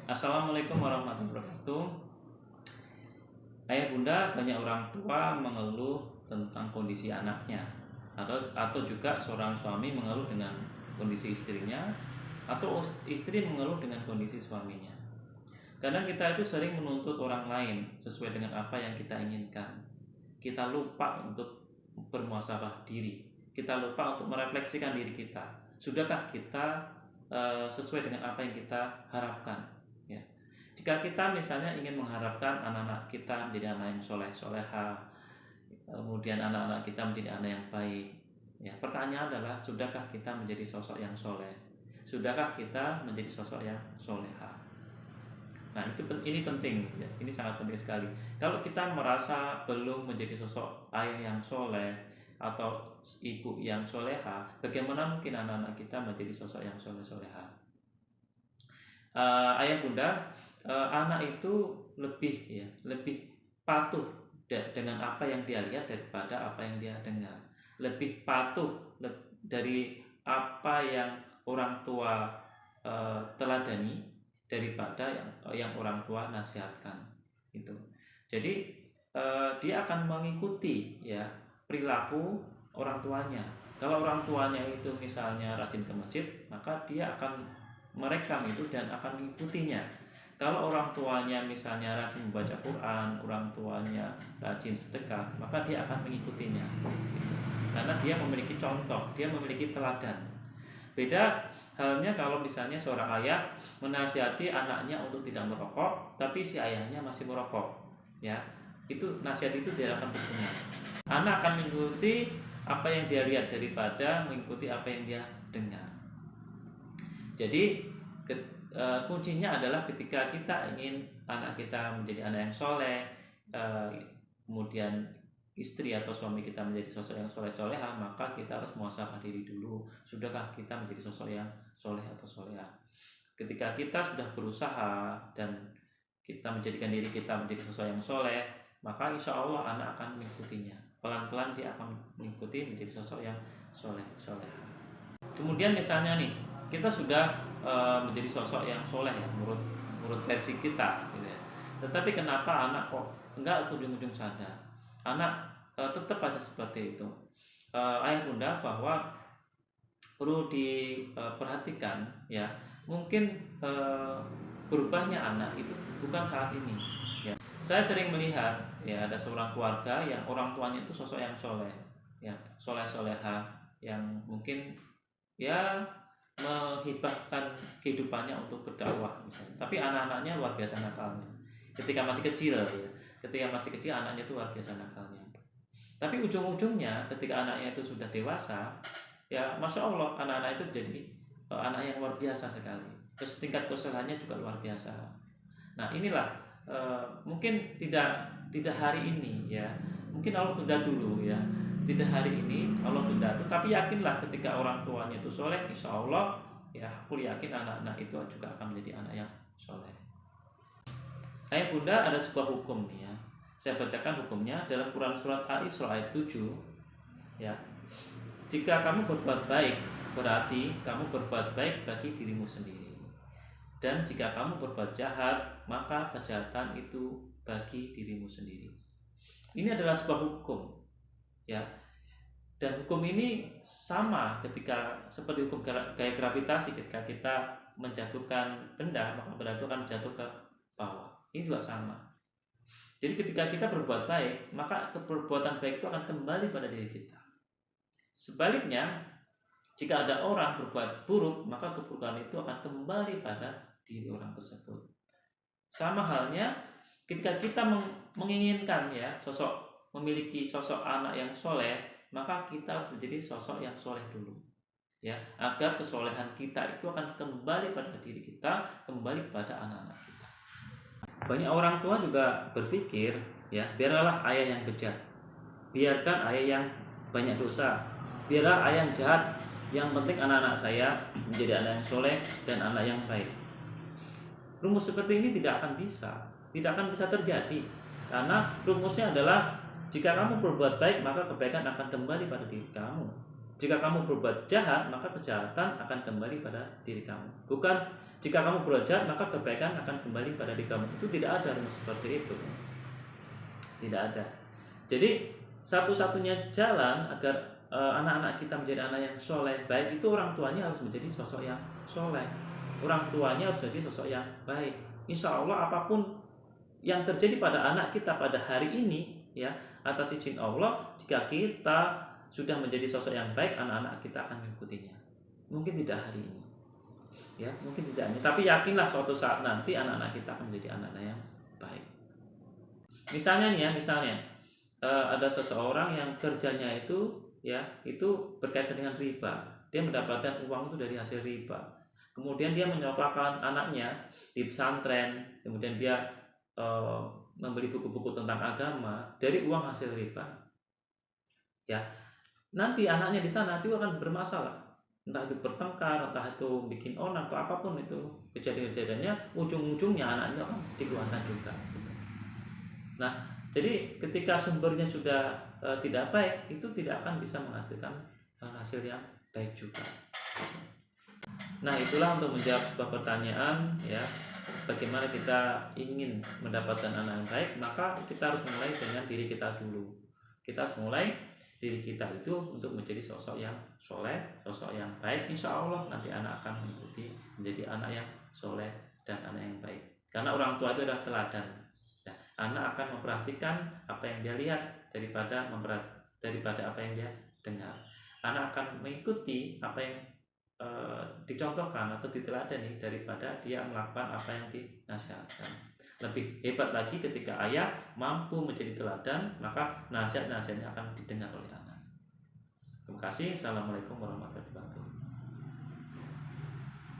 Assalamualaikum warahmatullahi wabarakatuh. Ayah bunda, banyak orang tua mengeluh tentang kondisi anaknya, atau juga seorang suami mengeluh dengan kondisi istrinya, atau istri mengeluh dengan kondisi suaminya. Kadang kita itu sering menuntut orang lain sesuai dengan apa yang kita inginkan. Kita lupa untuk bermuhasabah diri. Kita lupa untuk merefleksikan diri kita. Sudahkah kita sesuai dengan apa yang kita harapkan? Ya. Jika kita misalnya ingin mengharapkan anak-anak kita menjadi anak yang soleh soleha, kemudian anak-anak kita menjadi anak yang baik, ya, pertanyaan adalah sudahkah kita menjadi sosok yang soleh? Sudahkah kita menjadi sosok yang soleha? Nah, ini penting, ya. Ini sangat penting sekali. Kalau kita merasa belum menjadi sosok ayah yang soleh atau ibu yang soleha, bagaimana mungkin anak-anak kita menjadi sosok yang soleh soleha? Ayah bunda, anak itu lebih patuh dengan apa yang dia lihat daripada apa yang dia dengar. Lebih patuh dari apa yang orang tua teladani daripada yang orang tua nasihatkan. Itu. Jadi dia akan mengikuti, ya, perilaku orang tuanya. Kalau orang tuanya itu misalnya rajin ke masjid, maka dia akan merekam itu dan akan mengikutinya. Kalau orang tuanya misalnya rajin membaca Quran, orang tuanya rajin sedekah, maka dia akan mengikutinya. Karena dia memiliki contoh, dia memiliki teladan. Beda halnya kalau misalnya seorang ayah menasihati anaknya untuk tidak merokok, tapi si ayahnya masih merokok, ya, itu nasihat itu tidak akan berguna. Anak akan mengikuti apa yang dia lihat daripada mengikuti apa yang dia dengar. Jadi kuncinya adalah ketika kita ingin anak kita menjadi anak yang soleh, kemudian istri atau suami kita menjadi sosok yang soleh soleha, maka kita harus muhasabah diri dulu. Sudahkah kita menjadi sosok yang soleh atau soleha? Ketika kita sudah berusaha dan kita menjadikan diri kita menjadi sosok yang soleh, maka insya Allah anak akan mengikutinya. Pelan-pelan dia akan mengikuti menjadi sosok yang soleh soleha. Kemudian misalnya nih, kita sudah menjadi sosok yang soleh, ya, menurut versi kita, gitu ya. Tetapi kenapa anak kok enggak ujung-ujung sadar? Anak tetap aja seperti itu. Ayah bunda, bahwa perlu diperhatikan, ya, mungkin berubahnya anak itu bukan saat ini, ya. Saya sering melihat, ya, ada seorang keluarga yang orang tuanya itu sosok yang soleh, ya, soleh soleha, yang mungkin, ya, menghibahkan kehidupannya untuk berdakwah misalnya. Tapi anak-anaknya luar biasa nakalnya. Ketika masih kecil, ya. Anaknya itu luar biasa nakalnya. Tapi ujung-ujungnya ketika anaknya itu sudah dewasa, ya, masya Allah, anak-anak itu jadi anak yang luar biasa sekali. Terus tingkat kesolehannya juga luar biasa. Nah, inilah mungkin tidak hari ini, ya. Mungkin Allah tunda dulu, ya. Tidak hari ini Allah tunda, tetapi yakinlah ketika orang tuanya itu soleh, insya Allah, ya, aku yakin anak-anak itu juga akan menjadi anak yang soleh. Ayah bunda, ada sebuah hukum nih, ya. Saya bacakan hukumnya dalam Quran surat Al-Isra ayat 7, ya. Jika kamu berbuat baik, berarti kamu berbuat baik bagi dirimu sendiri. Dan jika kamu berbuat jahat, maka kejahatan itu bagi dirimu sendiri. Ini adalah sebuah hukum, ya. Dan hukum ini sama ketika seperti hukum gaya gravitasi. Ketika kita menjatuhkan benda, maka benda itu akan jatuh ke bawah. Ini juga sama. Jadi ketika kita berbuat baik, maka perbuatan baik itu akan kembali pada diri kita. Sebaliknya, jika ada orang berbuat buruk, maka keburukan itu akan kembali pada diri orang tersebut. Sama halnya ketika kita menginginkan, ya, memiliki sosok anak yang soleh, maka kita harus menjadi sosok yang soleh dulu, ya, agar kesolehan kita itu akan kembali pada diri kita, kembali kepada anak-anak kita. Banyak orang tua juga berpikir, ya, biarlah ayah yang bejat, biarkan ayah yang banyak dosa, biarlah ayah yang jahat, yang penting anak-anak saya menjadi anak yang soleh dan anak yang baik. Rumus seperti ini tidak akan bisa terjadi, karena rumusnya adalah jika kamu berbuat baik, maka kebaikan akan kembali pada diri kamu. Jika kamu berbuat jahat, maka kejahatan akan kembali pada diri kamu. Bukan jika kamu berbuat jahat, maka kebaikan akan kembali pada diri kamu. Itu tidak ada rumus seperti itu. Tidak ada. Jadi satu-satunya jalan agar anak-anak kita menjadi anak yang soleh, baik itu orang tuanya harus menjadi sosok yang soleh. Orang tuanya harus jadi sosok yang baik. Insya Allah apapun yang terjadi pada anak kita pada hari ini, ya, atas izin Allah, jika kita sudah menjadi sosok yang baik, anak-anak kita akan mengikutinya. Mungkin tidak hari ini, ya, mungkin tidak ini, tapi yakinlah suatu saat nanti anak-anak kita akan menjadi anak-anak yang baik. Misalnya nih ya, ada seseorang yang kerjanya itu, ya, itu berkaitan dengan riba. Dia mendapatkan uang itu dari hasil riba. Kemudian dia menyekolahkan anaknya di pesantren, kemudian dia membeli buku-buku tentang agama dari uang hasil riba. Ya, nanti anaknya di sana itu akan bermasalah, entah itu bertengkar, entah itu bikin onar atau apapun itu kejadian-kejadiannya, ujung-ujungnya anaknya akan dikeluarkan juga. Nah, jadi ketika sumbernya sudah tidak baik, itu tidak akan bisa menghasilkan hasil yang baik juga. Nah, itulah untuk menjawab sebuah pertanyaan, ya, bagaimana kita ingin mendapatkan anak yang baik, maka kita harus mulai dengan diri kita dulu. Kita harus mulai diri kita itu untuk menjadi sosok yang soleh, sosok yang baik. Insya Allah nanti anak akan mengikuti menjadi anak yang soleh dan anak yang baik. Karena orang tua itu adalah teladan. Nah, anak akan memperhatikan apa yang dia lihat daripada apa yang dia dengar. Anak akan mengikuti apa yang dicontohkan atau diteladani daripada dia melakukan apa yang dinasihatkan. Lebih hebat lagi ketika ayah mampu menjadi teladan, maka nasihat-nasihatnya akan didengar oleh anak. Terima kasih. Assalamualaikum warahmatullahi wabarakatuh.